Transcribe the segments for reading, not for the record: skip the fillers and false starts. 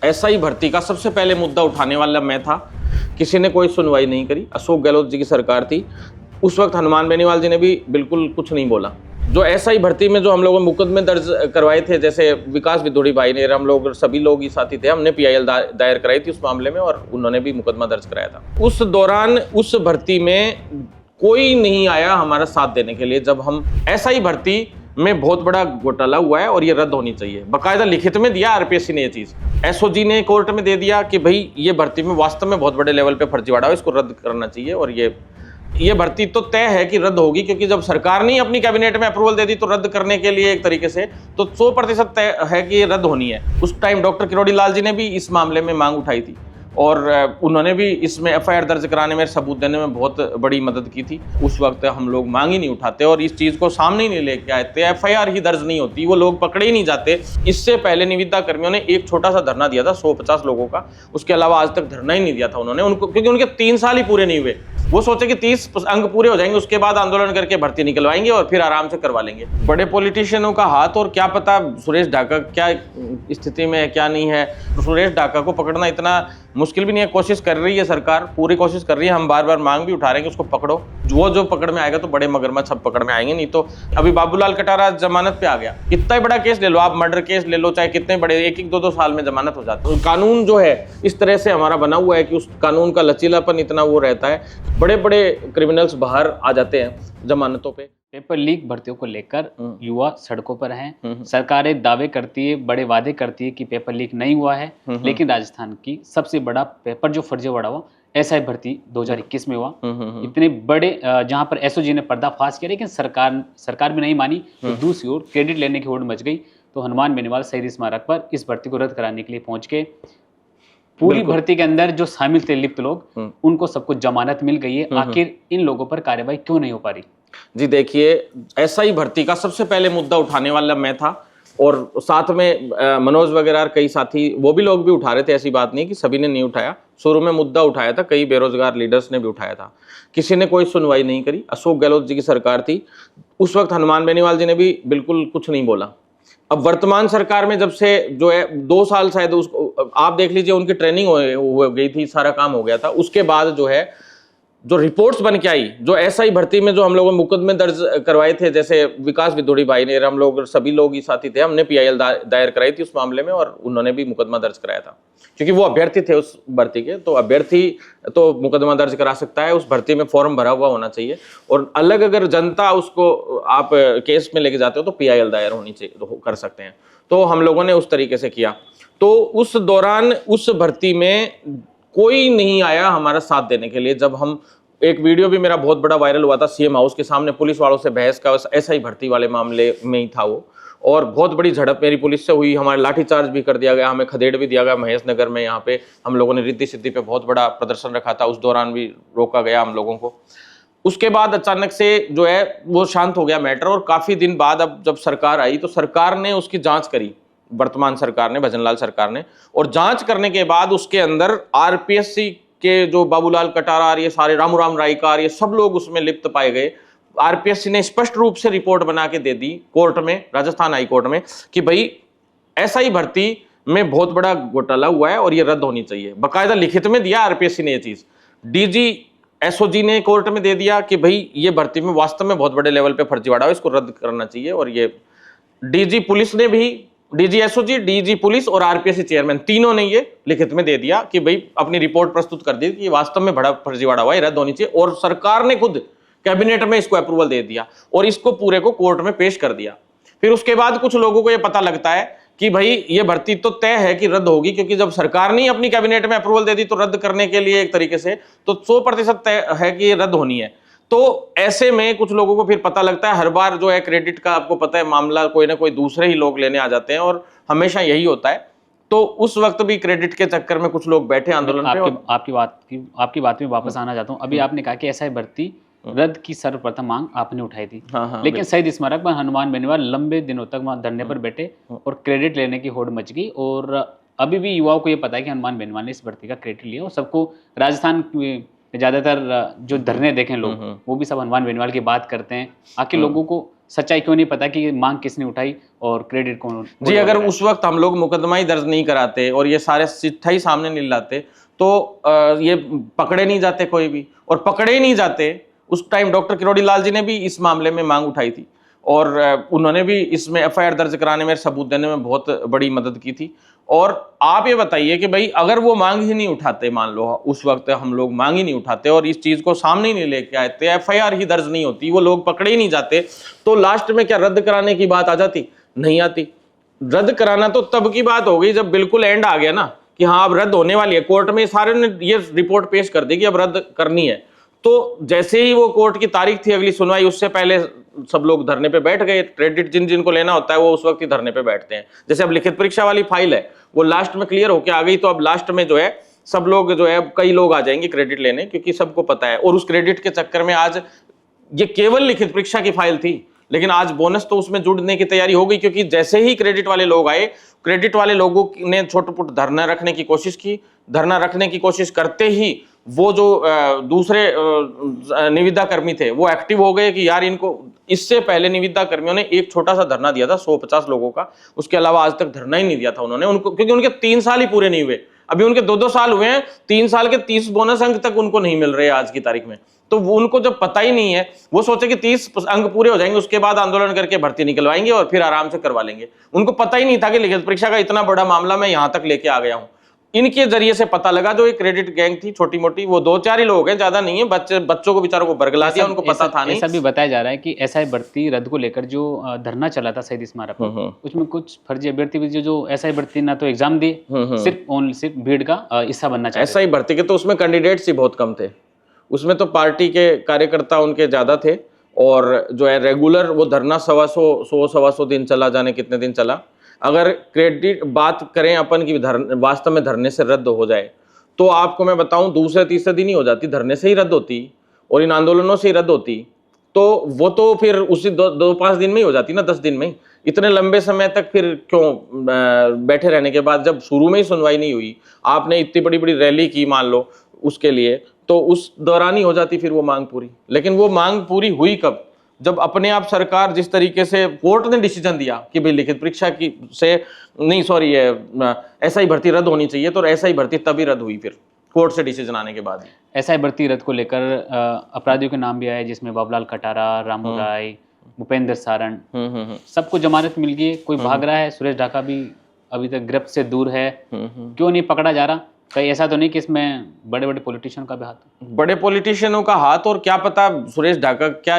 SI भर्ती का सबसे पहले मुद्दा उठाने वाला मैं था। किसी ने कोई सुनवाई नहीं करी। अशोक गहलोत जी की सरकार थी उस वक्त, हनुमान बेनीवाल जी ने भी बिल्कुल कुछ नहीं बोला। जो एसआई भर्ती में जो हम लोगों ने मुकदमे दर्ज करवाए थे, जैसे विकास विदुड़ी भाई ने, हम लोग सभी लोग ही साथी थे, हमने पीआईएल दायर कराई थी उस मामले में और उन्होंने भी मुकदमा दर्ज कराया था। उस दौरान उस भर्ती में कोई नहीं आया हमारा साथ देने के लिए। जब हम एसआई भर्ती में बहुत बड़ा घोटाला हुआ है और ये रद्द होनी चाहिए, बाकायदा लिखित में दिया आरपीएससी ने ये चीज, एसओजी ने कोर्ट में दे दिया कि भाई ये भर्ती में वास्तव में बहुत बड़े लेवल पे फर्जीवाड़ा है, इसको रद्द करना चाहिए। और ये भर्ती तो तय है कि रद्द होगी, क्योंकि जब सरकार ने अपनी कैबिनेट में अप्रूवल दे दी तो रद्द करने के लिए एक तरीके से तो 100% तय है कि ये रद्द होनी है। उस टाइम डॉक्टर किरोड़ी लाल जी ने भी इस मामले में मांग उठाई थी और उन्होंने भी इसमें एफआईआर दर्ज कराने में, सबूत देने में बहुत बड़ी मदद की थी। उस वक्त हम लोग मांग ही नहीं उठाते और इस चीज़ को सामने ही नहीं लेके आते, एफआईआर ही दर्ज नहीं होती, वो लोग पकड़े ही नहीं जाते। इससे पहले निविदा कर्मियों ने एक छोटा सा धरना दिया था 150 लोगों का, उसके अलावा आज तक धरना ही नहीं दिया था उन्होंने, उनको, क्योंकि उनके 3 साल ही पूरे नहीं हुए। वो सोचे कि 30 अंक पूरे हो जाएंगे, उसके बाद आंदोलन करके भर्ती निकलवाएंगे और फिर आराम से करवा लेंगे। बड़े पॉलिटिशियनों का हाथ, और क्या पता सुरेश ढाका क्या स्थिति में है क्या नहीं है। तो सुरेश ढाका को पकड़ना इतना मुश्किल भी नहीं है। कोशिश कर रही है सरकार, पूरी कोशिश कर रही है। हम बार बार मांग भी उठा रहे हैं कि उसको पकड़ो। वो जो पकड़ में आएगा तो बड़े मगरमच्छ सब पकड़ में आएंगे। नहीं तो अभी बाबूलाल कटारा जमानत पे आ गया, कितना ही बड़ा केस ले लो आप, मर्डर केस ले लो, चाहे कितने बड़े, 1-1, 2-2 साल में जमानत हो जाती है। कानून जो है इस तरह से हमारा बना हुआ है कि उस कानून का लचीलापन इतना वो रहता है, बड़े बड़े क्रिमिनल्स बाहर आ जाते हैं जमानतों पे। पेपर लीक भर्तियों को लेकर युवा सड़कों पर हैं। सरकारें दावे करती है, बड़े वादे करती है कि पेपर लीक नहीं हुआ है, लेकिन राजस्थान की सबसे बड़ा पेपर जो फर्जीवाड़ा हुआ एसआई भर्ती 2021 में हुआ। इतने बड़े जहां पर एसओजी ने पर्दाफाश किया, लेकिन सरकार भी नहीं मानी। तो दूसरी ओर क्रेडिट लेने की होड़ मच गई। तो हनुमान बेनीवाल शहीद स्मारक पर इस भर्ती को रद्द कराने के लिए पहुंच के पूरी भर्ती के अंदर जो शामिल थे लिप्त लोग, उनको सबको जमानत मिल गई है। आखिर इन लोगों पर कार्रवाई क्यों नहीं हो पा रही? जी देखिए, एसआई भर्ती का सबसे पहले मुद्दा उठाने वाला मैं था और साथ में मनोज वगैरह कई साथी, वो भी लोग भी उठा रहे थे। ऐसी बात नहीं कि सभी ने नहीं उठाया, शुरू में मुद्दा उठाया था, कई बेरोजगार लीडर्स ने भी उठाया था। किसी ने कोई सुनवाई नहीं करी। अशोक गहलोत जी की सरकार थी उस वक्त, हनुमान बेनीवाल जी ने भी बिल्कुल कुछ नहीं बोला। अब वर्तमान सरकार में जब से जो है 2 साल शायद, उसको आप देख लीजिए, उनकी ट्रेनिंग हो गई थी, सारा काम हो गया था। उसके बाद जो है जो रिपोर्ट्स बन के आई, जो एसआई भर्ती में जो हम लोगों ने मुकदमे दर्ज करवाए थे, जैसे विकास विदुड़ी भाई ने, हम लोग सभी लोग ही साथी थे, हमने पीआईएल दायर कराई थी उस मामले में और उन्होंने भी मुकदमा दर्ज कराया था, क्योंकि वो अभ्यर्थी थे उस भर्ती के। तो अभ्यर्थी तो मुकदमा दर्ज करा सकता है, उस भर्ती में फॉर्म भरा हुआ होना चाहिए। और अलग अगर जनता उसको आप केस में लेके जाते हो तो पीआईएल दायर होनी चाहिए, तो कर सकते हैं। तो हम लोगों ने उस तरीके से किया। तो उस दौरान उस भर्ती में कोई नहीं आया हमारा साथ देने के लिए। जब हम, एक वीडियो भी मेरा बहुत बड़ा वायरल हुआ था सीएम हाउस के सामने पुलिस वालों से बहस का, एसआई भर्ती वाले मामले में ही था वो, और बहुत बड़ी झड़प मेरी पुलिस से हुई। हमारे लाठीचार्ज भी कर दिया गया, हमें खदेड़ भी दिया गया महेश नगर में। यहाँ पे हम लोगों ने रिद्धि सिद्धि पे बहुत बड़ा प्रदर्शन रखा था, उस दौरान भी रोका गया हम लोगों को। उसके बाद अचानक से जो है वो शांत हो गया मैटर, और काफी दिन बाद अब जब सरकार आई तो सरकार ने उसकी जांच करी, वर्तमान सरकार ने, भजनलाल सरकार ने। और जांच करने के बाद उसके अंदर आरपीएससी के जो बाबूलाल कटारा, ये सारे रामूराम रायकार, ये सब लोग उसमें लिप्त पाए गए। आरपीएससी ने स्पष्ट रूप से रिपोर्ट बना के दे दी कोर्ट में, राजस्थान हाई कोर्ट में, कि भाई एसआई भर्ती में बहुत बड़ा घोटाला हुआ है और ये रद्द होनी चाहिए। बाकायदा लिखित में दिया आरपीएससी ने ये चीज, डीजी एसओजी ने कोर्ट में दे दिया कि भाई ये भर्ती में वास्तव में बहुत बड़े लेवल पे फर्जीवाड़ा है, इसको रद्द करना चाहिए। और ये डीजी पुलिस ने भी, डीजी एसओजी, डीजी पुलिस और आरपीएससी चेयरमैन, तीनों ने ये लिखित में दे दिया कि भाई अपनी रिपोर्ट प्रस्तुत कर दी कि वास्तव में बड़ा फर्जीवाड़ा हुआ है, रद्द होनी चाहिए। और सरकार ने खुद कैबिनेट में इसको अप्रूवल दे दिया और इसको पूरे को कोर्ट में पेश कर दिया। फिर उसके बाद कुछ लोगों को यह पता लगता है कि भाई ये भर्ती तो तय है कि रद्द होगी, क्योंकि जब सरकार ने अपनी कैबिनेट में अप्रूवल दे दी तो रद्द करने के लिए एक तरीके से तो 100% तय है कि ये रद्द होनी है। तो ऐसे में कुछ लोगों को फिर पता लगता है, हर बार जो है क्रेडिट का आपको पता है मामला कोई ना कोई दूसरे ही लोग लेने आ जाते हैं और हमेशा यही होता है। तो उस वक्त भी क्रेडिट के चक्कर में कुछ लोग बैठे आंदोलन पे। आपकी बात में वापस आना चाहता हूँ। अभी आपने कहा कि एसआई भर्ती रद्द की सर्वप्रथम मांग आपने उठाई थी। लेकिन शहीद स्मारक पर हनुमान बेनीवाल लंबे दिनों तक वहां धरने पर बैठे और क्रेडिट लेने की होड़ मच गई। और अभी भी युवाओं को ये पता है कि हनुमान बेनीवाल ने इस भर्ती का क्रेडिट लिया, और सबको राजस्थान ज्यादातर जो धरने देखें लोग, वो भी सब हनुमान बेनीवाल की बात करते हैं। आखिर लोगों को सच्चाई क्यों नहीं पता कि ये मांग किसने उठाई और क्रेडिट कौन जी, अगर उस वक्त हम लोग मुकदमा ही दर्ज नहीं कराते और ये सारे चिट्ठा ही सामने नहीं लाते तो ये पकड़े नहीं जाते कोई भी, और पकड़े ही नहीं जाते। उस टाइम डॉक्टर किरोड़ी लाल जी ने भी इस मामले में मांग उठाई थी और उन्होंने भी इसमें एफआईआर दर्ज कराने में, सबूत देने में बहुत बड़ी मदद की थी। और आप ये बताइए कि भाई अगर वो मांग ही नहीं उठाते, मान लो उस वक्त हम लोग मांग ही नहीं उठाते और इस चीज को सामने ही नहीं लेके आते, एफआईआर ही दर्ज नहीं होती, वो लोग पकड़े ही नहीं जाते, तो लास्ट में क्या रद्द कराने की बात आ जाती? नहीं आती। रद्द कराना तो तब की बात हो गई जब बिल्कुल एंड आ गया ना कि हाँ अब रद्द होने वाली है, कोर्ट में सारे ने ये रिपोर्ट पेश कर दी कि अब रद्द करनी है। तो जैसे ही वो कोर्ट की तारीख थी अगली सुनवाई, उससे पहले सब लोग धरने पे बैठ गए। क्रेडिट जिन जिनको लेना होता है वो उस वक्त ही धरने पे बैठते हैं। जैसे अब लिखित परीक्षा वाली फाइल है वो लास्ट में क्लियर होके आ गई, तो अब लास्ट में जो है सब लोग जो है कई लोग आ जाएंगे क्रेडिट लेने, क्योंकि सबको पता है। और उस क्रेडिट के चक्कर में आज ये केवल लिखित परीक्षा की फाइल थी, लेकिन आज बोनस तो उसमें जुड़ने की तैयारी हो गई, क्योंकि जैसे ही क्रेडिट वाले लोग आए, क्रेडिट वाले लोगों ने छोटे पुट धरना रखने की कोशिश की। धरना रखने की कोशिश करते ही वो जो दूसरे निविदा कर्मी थे वो एक्टिव हो गए कि यार इनको, इससे पहले निविदा कर्मियों ने एक छोटा सा धरना दिया था 150 लोगों का, उसके अलावा आज तक धरना ही नहीं दिया था उन्होंने, उनको, क्योंकि उनके 3 साल ही पूरे नहीं हुए, अभी उनके 2-2 साल हुए हैं, 3 साल के 30 बोनस अंक तक उनको नहीं मिल रहे आज की तारीख में। तो वो उनको जब पता ही नहीं है, वो सोचे कि 30 अंक पूरे हो जाएंगे उसके बाद आंदोलन करके भर्ती निकलवाएंगे और फिर आराम से करवा लेंगे। उनको पता ही नहीं था कि लिखित परीक्षा का इतना बड़ा मामला मैं यहां तक लेके आ गया हूं। इनके जरिए से पता लगा, जो एक क्रेडिट गैंग थी छोटी मोटी, वो 2-4 ही लोग हैं, ज्यादा नहीं है, बच्चों को बेचारों को बरगला दिया, उनको पता था नहीं। ऐसा भी बताया जा रहा है कि एसआई भर्ती रद्द को लेकर जो धरना चला था शहीद स्मारक पर, उसमें कुछ फर्जी अभ्यर्थी भी जो एसआई भर्ती ना तो एग्जाम दिए, सिर्फ भीड़ का हिस्सा बनना चाहते। एसआई भर्ती के तो उसमें कैंडिडेट्स ही बहुत कम थे, उसमें तो पार्टी के कार्यकर्ता उनके ज्यादा थे, और जो है रेगुलर वो धरना 100 दिन चला, जाने कितने दिन चला। अगर क्रेडिट बात करें अपन की वास्तव में धरने से रद्द हो जाए, तो आपको मैं बताऊं दूसरे तीसरे दिन ही हो जाती, धरने से ही रद्द होती और इन आंदोलनों से ही रद्द होती, तो वो तो फिर उसी 2-5 दिन में ही हो जाती ना, 10 दिन में ही। इतने लंबे समय तक फिर क्यों बैठे रहने के बाद, जब शुरू में ही सुनवाई नहीं हुई, आपने इतनी बड़ी बड़ी रैली की मान लो उसके लिए, तो उस दौरान ही हो जाती फिर वो मांग पूरी। लेकिन वो मांग पूरी हुई कब? जब अपने आप सरकार जिस तरीके से कोर्ट ने डिसीजन दिया कि भाई लिखित परीक्षा की से नहीं, सॉरी, एसआई भर्ती रद्द होनी चाहिए, तो एसआई भर्ती तभी रद्द हुई फिर कोर्ट से डिसीजन आने के बाद। एसआई भर्ती रद्द को लेकर अपराधियों के नाम भी आए, जिसमें बाबूलाल कटारा, रामू राय, भूपेंद्र सारण, सबको जमानत मिल गई। कोई भाग रहा है, सुरेश ढाका भी अभी तक गिरफ्त से दूर है, क्यों नहीं पकड़ा जा रहा? कहीं ऐसा तो नहीं कि इसमें बड़े बड़े पॉलिटिशियन का भी हाथ? बड़े पॉलिटिशियनों का हाथ, और क्या पता सुरेश ढाका क्या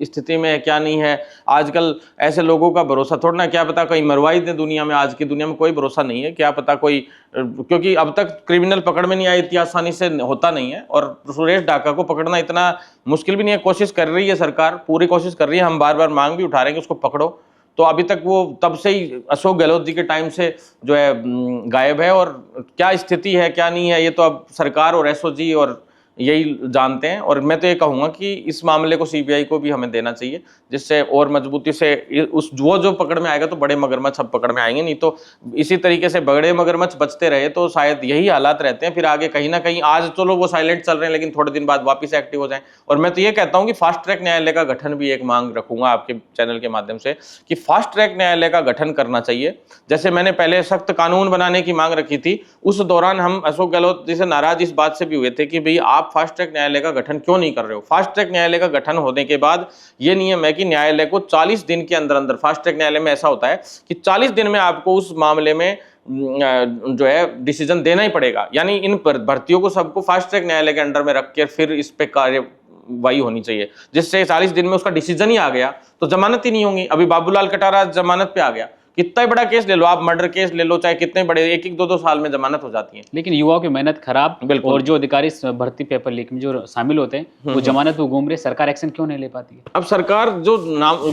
स्थिति में है क्या नहीं है। आजकल ऐसे लोगों का भरोसा थोड़ा ना, क्या पता कहीं मरवाई दे दुनिया में। आज की दुनिया में कोई भरोसा नहीं है, क्या पता कोई, क्योंकि अब तक क्रिमिनल पकड़ में नहीं आए, इतनी आसानी से होता नहीं है। और सुरेश ढाका को पकड़ना इतना मुश्किल भी नहीं है। कोशिश कर रही है सरकार, पूरी कोशिश कर रही है, हम बार बार मांग भी उठा रहे हैं कि उसको पकड़ो। तो अभी तक वो तब से ही अशोक गहलोत जी के टाइम से जो है गायब है, और क्या स्थिति है क्या नहीं है ये तो अब सरकार और एसओजी और यही जानते हैं। और मैं तो ये कहूँगा कि इस मामले को सीबीआई को भी हमें देना चाहिए, जिससे और मजबूती से उस जो पकड़ में आएगा तो बड़े मगरमच्छ अब पकड़ में आएंगे। नहीं तो इसी तरीके से बड़े मगरमच्छ बचते रहे तो शायद यही हालात रहते हैं फिर आगे कहीं ना कहीं। आज चलो वो साइलेंट चल रहे हैं, लेकिन थोड़े दिन बाद वापस एक्टिव हो जाएं। और मैं तो ये कहता हूँ कि फास्ट ट्रैक न्यायालय का गठन भी एक मांग रखूंगा आपके चैनल के माध्यम से, कि फास्ट ट्रैक न्यायालय का गठन करना चाहिए। जैसे मैंने पहले सख्त कानून बनाने की मांग रखी थी, उस दौरान हम अशोक गहलोत जी से नाराज इस बात से भी हुए थे कि भाई आप फास्ट ट्रैक न्यायालय का गठन क्यों नहीं कर रहे हो। फास्ट ट्रैक न्यायालय का गठन होने के बाद ये नियम है कि न्यायालय को 40 दिन के अंदर अंदर, फास्ट ट्रैक न्यायालय में ऐसा होता है कि 40 दिन में आपको उस मामले में जो है डिसीजन देना ही पड़ेगा। यानी इन भर्तियों को सबको फास्ट ट्रैक न्यायालय के अंडर में रख के फिर इस पे कार्यवाही होनी चाहिए, जिससे 40 दिन में उसका डिसीजन ही आ गया तो जमानत ही नहीं होंगी। अभी बाबूलाल कटारा जमानत पे आ गया, कितना ही बड़ा केस ले लो आप, मर्डर केस ले लो, चाहे कितने बड़े, 1-1, 2-2 साल में जमानत हो जाती है। लेकिन युवाओं की मेहनत खराब, और जो अधिकारी भर्ती पेपर लीक में जो शामिल होते हैं वो जमानत में घूम रहे, सरकार एक्शन क्यों नहीं ले पाती है? अब सरकार जो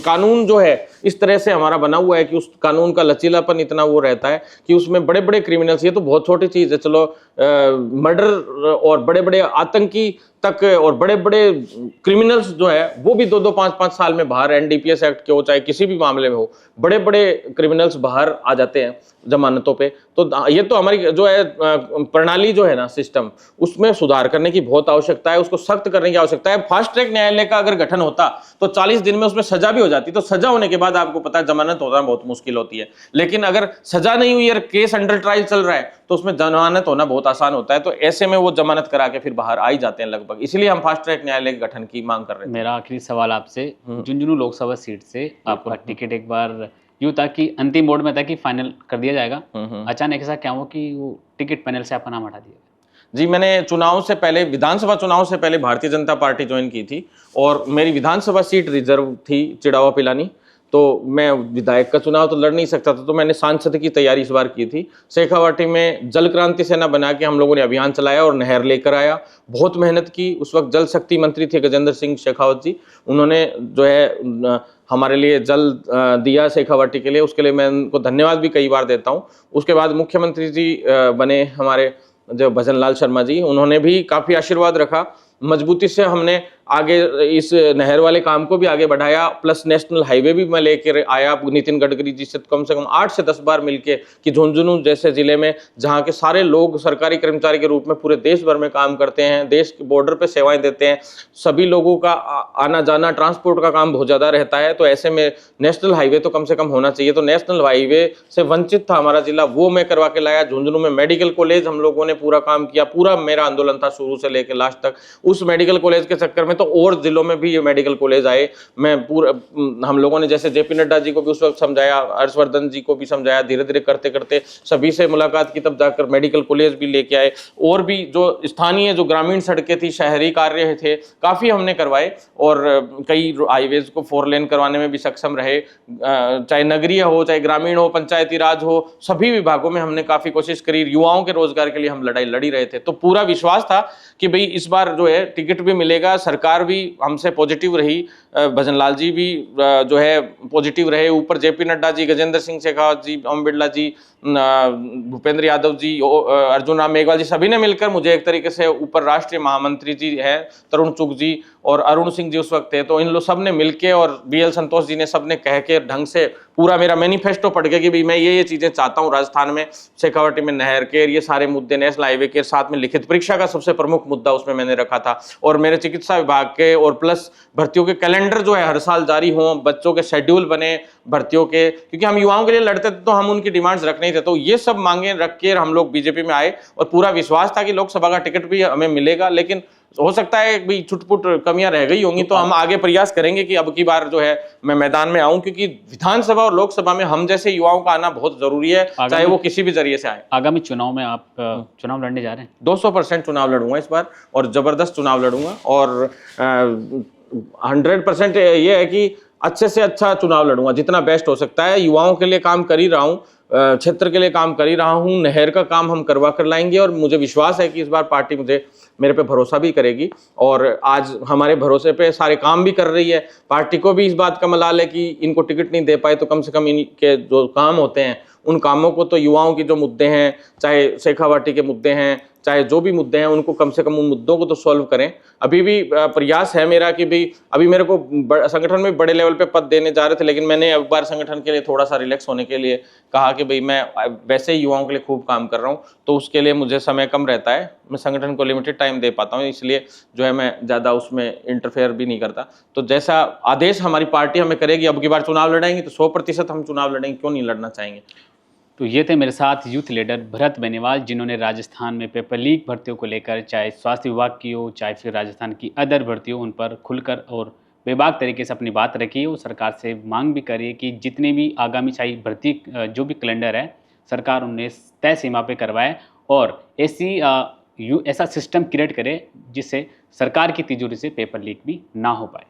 कानून जो है इस तरह से हमारा बना हुआ है कि उस कानून का लचीलापन इतना वो रहता है कि उसमें बड़े बड़े क्रिमिनल्स, ये तो बहुत छोटी चीज है, चलो मर्डर और बड़े बड़े आतंकी तक और बड़े बड़े क्रिमिनल्स जो है वो भी 2-2, 5-5 साल में बाहर, एनडीपीएस एक्ट के हो चाहे किसी भी मामले में हो, बड़े बड़े क्रिमिनल्स बाहर आ जाते हैं। जमानतों पे। तो ये तो हमारी जो है प्रणाली जो है ना, सिस्टम, उसमें सुधार करने की बहुत आवश्यकता है, उसको सख्त करने की आवश्यकता है। फास्ट ट्रैक न्यायालय का अगर गठन होता तो 40 दिन में उसमें सजा भी हो जाती, तो सजा होने के बाद आपको पता है जमानत होना बहुत मुश्किल होती है। लेकिन अगर सजा नहीं हुई और केस अंडर ट्रायल चल रहा है तो उसमें जमानत होना बहुत आसान होता है। तो ऐसे में वो जमानत करा के फिर बाहर आ ही जाते हैं लगभग, इसलिए हम फास्ट ट्रैक न्यायालय के गठन की मांग कर रहे थे। मेरा आखिरी सवाल आपसे, झुंझुनू लोकसभा सीट से आपका टिकट एक बार यूं था कि अंतिम मोड में था कि फाइनल कर दिया जाएगा, अचानक ऐसा क्या हुआ कि वो टिकट पैनल से आपका नाम हटा दिया? जी, मैंने चुनाव से पहले, विधानसभा चुनाव से पहले भारतीय जनता पार्टी ज्वाइन की थी और मेरी विधानसभा सीट रिजर्व थी चिड़ावा पिलानी, तो मैं विधायक का चुनाव तो लड़ नहीं सकता था, तो मैंने सांसद की तैयारी इस बार की थी। शेखावाटी में जल क्रांति सेना बना के हम लोगों ने अभियान चलाया और नहर लेकर आया, बहुत मेहनत की। उस वक्त जल शक्ति मंत्री थे गजेंद्र सिंह शेखावत जी, उन्होंने जो है हमारे लिए जल दिया शेखावाटी के लिए, उसके लिए मैं उनको धन्यवाद भी कई बार देता हूँ। उसके बाद मुख्यमंत्री जी बने हमारे जो भजन लाल शर्मा जी, उन्होंने भी काफ़ी आशीर्वाद रखा, मजबूती से हमने आगे इस नहर वाले काम को भी आगे बढ़ाया, प्लस नेशनल हाईवे भी मैं लेकर आया नितिन गडकरी जी से कम 8 से 10 बार मिलके, कि झुंझुनू जैसे जिले में जहाँ के सारे लोग सरकारी कर्मचारी के रूप में पूरे देश भर में काम करते हैं, देश के बॉर्डर पे सेवाएं देते हैं, सभी लोगों का आना जाना ट्रांसपोर्ट का काम बहुत ज़्यादा रहता है, तो ऐसे में नेशनल हाईवे तो कम से कम होना चाहिए। तो नेशनल हाईवे से वंचित था हमारा जिला, वो मैं करवा के लाया। झुंझुनू में मेडिकल कॉलेज हम लोगों ने पूरा काम किया, पूरा मेरा आंदोलन था शुरू से लेकर लास्ट तक। उस मेडिकल कॉलेज के चक्कर में तो और जिलों में भी ये मेडिकल कॉलेज आए। मैं पूरा, हम लोगों ने जैसे जेपी नड्डा जी को भी उस वक्त समझाया, हर्षवर्धन जी को भी समझाया, धीरे धीरे करते करते सभी से मुलाकात की, तब जाकर मेडिकल कॉलेज भी लेके आए। और भी जो स्थानीय जो ग्रामीण सड़कें थी, शहरी कार्य थे, काफ़ी हमने करवाए और कई हाईवेज को 4 लेन करवाने में भी सक्षम रहे। चाहे नगरीय हो, चाहे ग्रामीण हो, पंचायती राज हो, सभी विभागों में हमने काफ़ी कोशिश करी। युवाओं के रोजगार के लिए हम लड़ाई लड़ी रहे थे। तो पूरा विश्वास था कि भाई इस बार जो है टिकट भी मिलेगा, सरकार भी हमसे पॉजिटिव रही, भजन लाल जी भी जो है पॉजिटिव रहे, ऊपर जेपी नड्डा जी, गजेंद्र सिंह शेखावत जी, ओम बिरला जी, भूपेंद्र यादव जी, अर्जुन राम मेघवाल जी, सभी ने मिलकर मुझे एक तरीके से, ऊपर राष्ट्रीय महामंत्री जी हैं तरुण चुग जी और अरुण सिंह जी उस वक्त थे, तो इन लोग सब ने मिलके और BL संतोष जी ने सब ने कह के ढंग से पूरा मेरा मैनिफेस्टो पढ़ के कि भाई मैं ये चीज़ें चाहता हूँ राजस्थान में, शेखावाटी में नहर के, ये सारे मुद्दे, नेशनल हाईवे के, साथ में लिखित परीक्षा का सबसे प्रमुख मुद्दा उसमें मैंने रखा था, और मेरे चिकित्सा विभाग के और प्लस भर्तियों के कैलेंडर जो है हर साल जारी हों, बच्चों के शेड्यूल बने भर्तियों के, क्योंकि हम युवाओं के लिए लड़ते थे तो हम उनकी डिमांड्स रख नहीं थे। तो ये सब मांगे रख के हम लोग बीजेपी में आए और पूरा विश्वास था कि लोकसभा का टिकट भी हमें मिलेगा, लेकिन हो सकता है भी छुटपुट कमियां रह गई होंगी, तो हम आगे प्रयास करेंगे कि अब की बार जो है मैं मैदान में आऊं, क्योंकि विधानसभा और लोकसभा में हम जैसे युवाओं का आना बहुत जरूरी है, चाहे वो किसी भी जरिए से आए। आगामी चुनाव में आप चुनाव लड़ने जा रहे हैं? 200% चुनाव लड़ूंगा इस बार, और जबरदस्त चुनाव लड़ूंगा, और 100% ये है कि अच्छे से अच्छा चुनाव लड़ूंगा, जितना बेस्ट हो सकता है। युवाओं के लिए काम कर ही रहा हूँ, क्षेत्र के लिए काम कर ही रहा हूँ, नहर का काम हम करवा कर लाएंगे, और मुझे विश्वास है कि इस बार पार्टी मुझे, मेरे पे भरोसा भी करेगी, और आज हमारे भरोसे पे सारे काम भी कर रही है। पार्टी को भी इस बात का मलाल है कि इनको टिकट नहीं दे पाए, तो कम से कम इनके जो काम होते हैं उन कामों को, तो युवाओं की जो मुद्दे हैं, चाहे शेखावाटी के मुद्दे हैं, चाहे जो भी मुद्दे हैं, उनको कम से कम उन मुद्दों को तो सॉल्व करें। अभी भी प्रयास है मेरा कि भाई, अभी मेरे को संगठन में बड़े लेवल पे पद देने जा रहे थे, लेकिन मैंने अब बार संगठन के लिए थोड़ा सा रिलैक्स होने के लिए कहा कि भाई मैं वैसे ही युवाओं के लिए खूब काम कर रहा हूँ, तो उसके लिए मुझे समय कम रहता है, मैं संगठन को लिमिटेड टाइम दे पाता हूँ, इसलिए जो है मैं ज़्यादा उसमें इंटरफेयर भी नहीं करता। तो जैसा आदेश हमारी पार्टी हमें करेगी, अब की बार चुनाव लड़ाएंगे तो 100% हम चुनाव लड़ेंगे, क्यों नहीं लड़ना चाहेंगे। तो ये थे मेरे साथ यूथ लीडर भरत बेनीवाल, जिन्होंने राजस्थान में पेपर लीक भर्तियों को लेकर, चाहे स्वास्थ्य विभाग की हो, चाहे फिर राजस्थान की अदर भर्ती हो, उन पर खुलकर और बेबाक तरीके से अपनी बात रखी है। और सरकार से मांग भी करी है कि जितने भी आगामी चाहे भर्ती जो भी कैलेंडर है, सरकार उन्हें तय सीमा पे करवाए और ऐसा सिस्टम क्रिएट करे जिससे सरकार की तिजोरी से पेपर लीक भी ना हो पाए।